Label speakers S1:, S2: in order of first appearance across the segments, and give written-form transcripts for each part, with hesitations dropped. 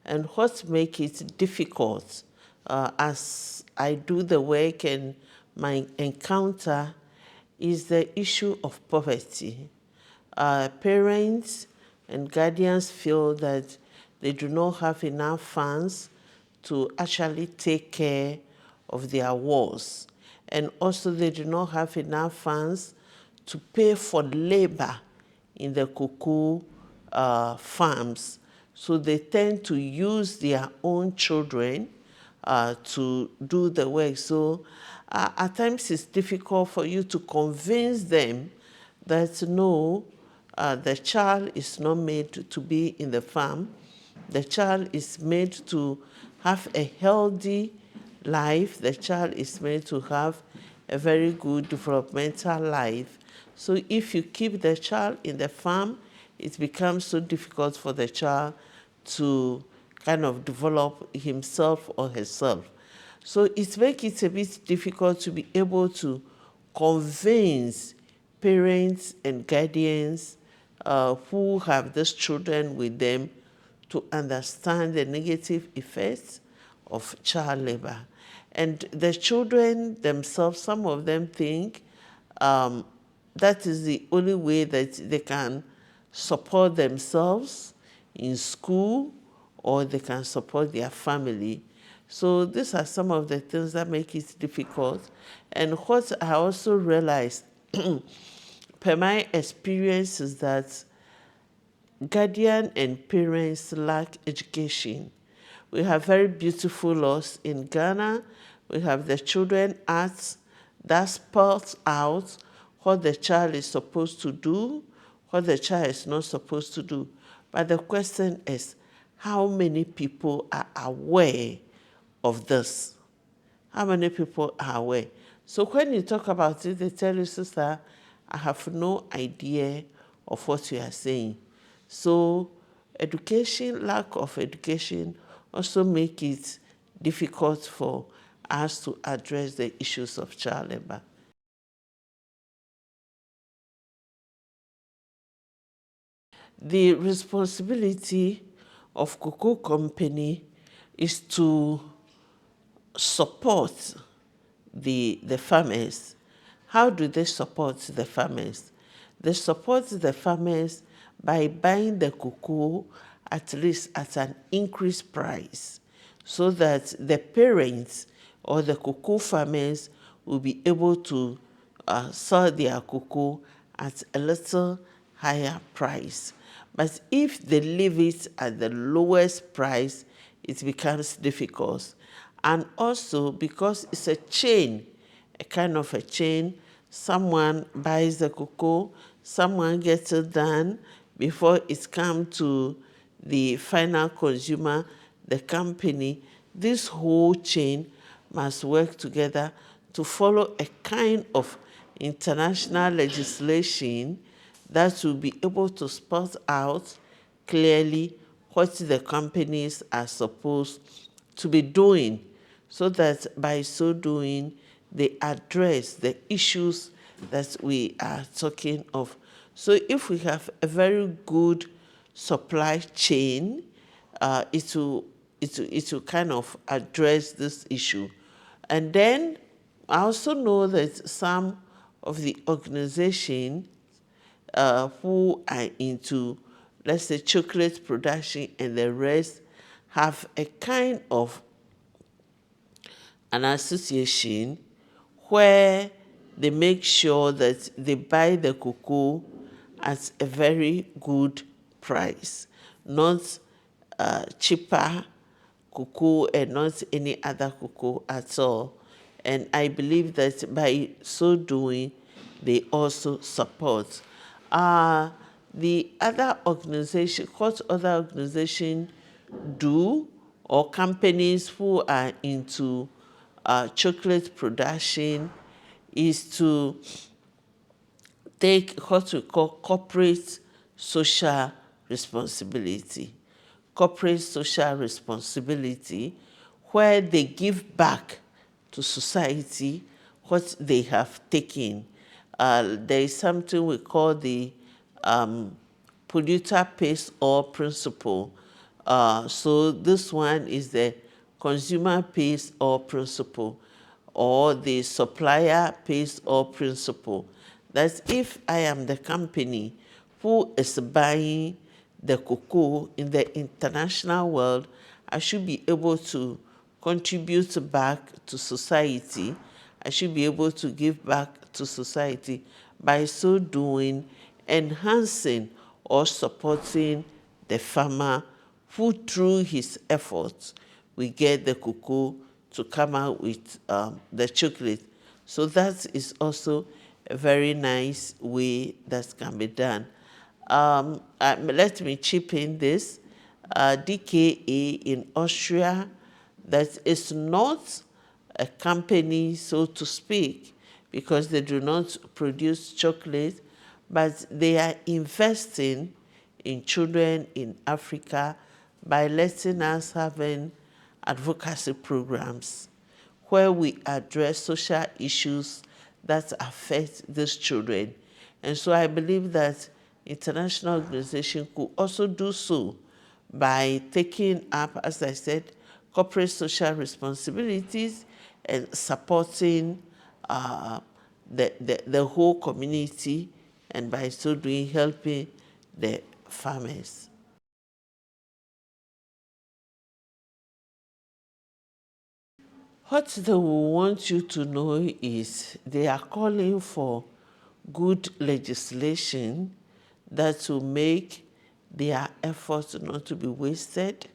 S1: And what makes it difficult as I do the work and my encounter is the issue of poverty. Parents and guardians feel that they do not have enough funds to actually take care of their wards. And also they do not have enough funds to pay for labor in the cocoa farms. So they tend to use their own children to do the work. So at times it's difficult for you to convince them that no, the child is not made to be in the farm. The child is made to have a healthy life. The child is made to have a very good developmental life. So if you keep the child in the farm, it becomes so difficult for the child to kind of develop himself or herself. So it makes it a bit difficult to be able to convince parents and guardians who have these children with them to understand the negative effects of child labor. And the children themselves, some of them think that is the only way that they can support themselves in school or they can support their family. So these are some of the things that make it difficult. And what I also realized per my experience is that guardian and parents lack education. We have very beautiful laws in Ghana. We have the Children Act that spells out what the child is supposed to do, what the child is not supposed to do. But the question is, how many people are aware of this? How many people are aware? So when you talk about it, they tell you, sister, I have no idea of what you are saying. So education, lack of education also make it difficult for us to address the issues of child labor. The responsibility of cocoa company is to support the farmers. How do they support the farmers? They support the farmers by buying the cocoa at least at an increased price so that the parents or the cocoa farmers will be able to sell their cocoa at a little higher price. But if they leave it at the lowest price, it becomes difficult. And also because it's a chain, a kind of a chain, someone buys the cocoa, someone gets it done before it comes to the final consumer, the company. This whole chain must work together to follow a kind of international legislation that will be able to spell out clearly what the companies are supposed to be doing, so that by so doing, they address the issues that we are talking of. So if we have a very good supply chain, it will kind of address this issue. And then I also know that some of the organizations who are into, let's say, chocolate production and the rest have a kind of an association where they make sure that they buy the cocoa at a very good price, not cheaper cocoa and not any other cocoa at all. And I believe that by so doing, they also support. The other organization, what other organization do, or companies who are into chocolate production, is to take what we call corporate social responsibility. Corporate social responsibility, where they give back to society what they have taken. There is something we call the polluter pays all principle. So this one is the consumer pays all principle, or the supplier pays all principle. That's if I am the company who is buying the cocoa in the international world, I should be able to contribute back to society. I should be able to give back to society by so doing, enhancing or supporting the farmer who through his efforts we get the cocoa to come out with the chocolate. So that is also a very nice way that can be done. Let me chip in this. DKA in Austria, that is not a company, so to speak, because they do not produce chocolate, but they are investing in children in Africa by letting us having advocacy programs where we address social issues that affect these children. And so I believe that international organization could also do so by taking up, as I said, corporate social responsibilities and supporting the whole community, and by so doing helping the farmers. What they will want you to know is they are calling for good legislation that will make their efforts not to be wasted,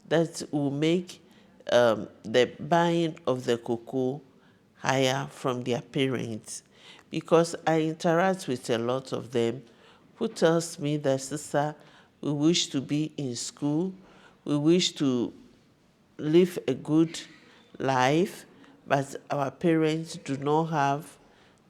S1: that will make the buying of the cocoa higher from their parents. Because I interact with a lot of them who tells me that, sister, we wish to be in school, we wish to live a good life, but our parents do not have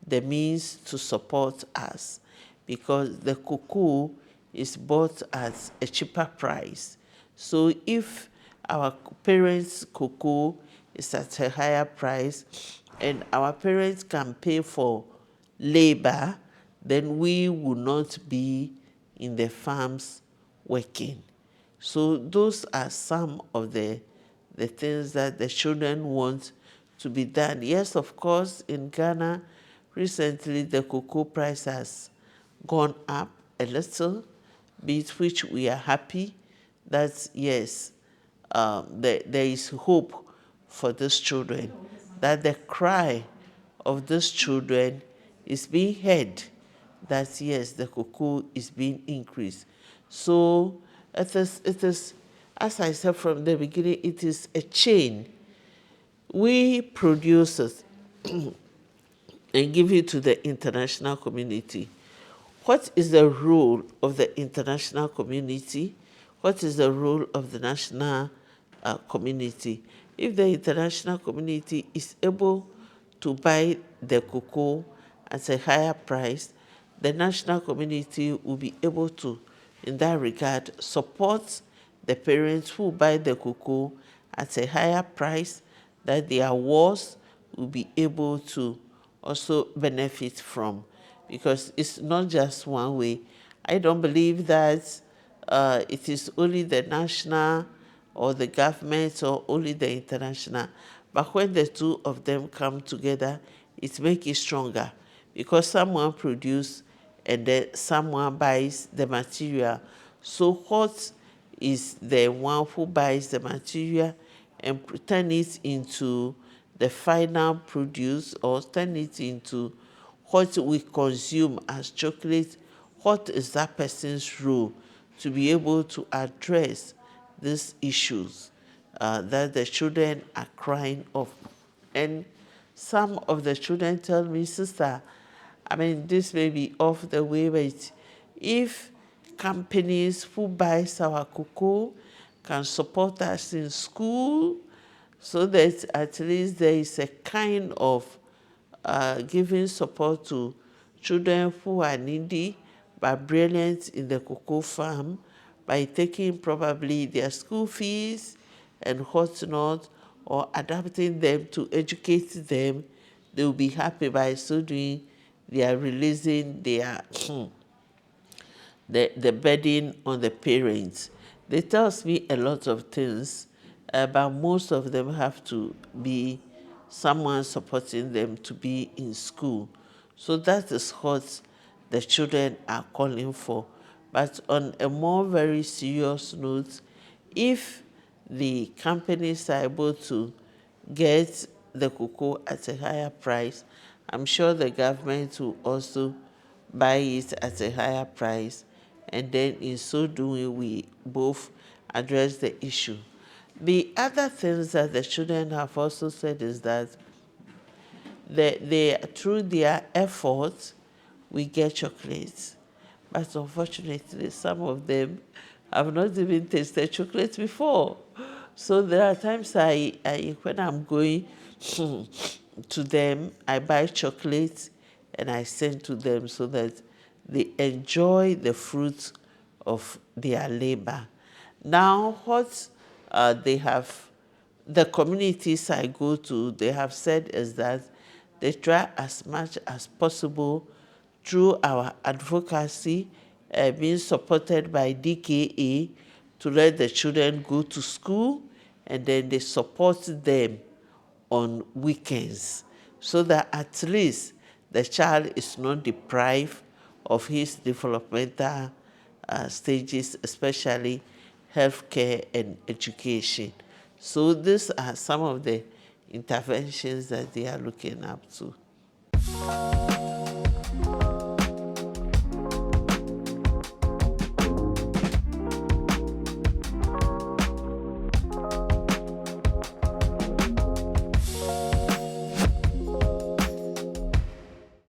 S1: the means to support us because the cocoa is bought at a cheaper price. So if our parents' cocoa is at a higher price and our parents can pay for labor, then we will not be in the farms working. So those are some of the things that the children want to be done. Yes, of course, in Ghana, recently the cocoa price has gone up a little bit, which we are happy that, yes, there is hope for these children, that the cry of these children is being heard, that, yes, the cocoa is being increased. So it is, as I said from the beginning, it is a chain. We produce it and give it to the international community. What is the role of the international community? What is the role of the national community? If the international community is able to buy the cocoa at a higher price, the national community will be able to, in that regard, support the parents who buy the cocoa at a higher price, that their wars will be able to also benefit from, because it's not just one way. I don't believe that it is only the national or the government or only the international, but when the two of them come together, it makes it stronger, because someone produces and then someone buys the material. So what is the one who buys the material and turn it into the final produce, or turn it into what we consume as chocolate? What is that person's role to be able to address these issues that the children are crying of? And some of the children tell me, sister, I mean, this may be off the way, but if companies who buy our cocoa can support us in school, so that at least there is a kind of giving support to children who are needy but brilliant in the cocoa farm, by taking probably their school fees and whatnot, or adapting them to educate them, they will be happy. By so doing, they are releasing their the burden on the parents. They tells me a lot of things, but most of them have to be someone supporting them to be in school. So that is what the children are calling for. But on a more very serious note, if the companies are able to get the cocoa at a higher price, I'm sure the government will also buy it at a higher price, and then in so doing, we both address the issue. The other things that the children have also said is that through their efforts, we get chocolates. But unfortunately, some of them have not even tasted chocolate before. So there are times when I'm going to them, I buy chocolate and I send to them so that they enjoy the fruits of their labor. Now, what the communities I go to, they have said is that they try as much as possible through our advocacy, being supported by DKA, to let the children go to school, and then they support them on weekends so that at least the child is not deprived of his developmental stages, especially healthcare and education. So these are some of the interventions that they are looking up to.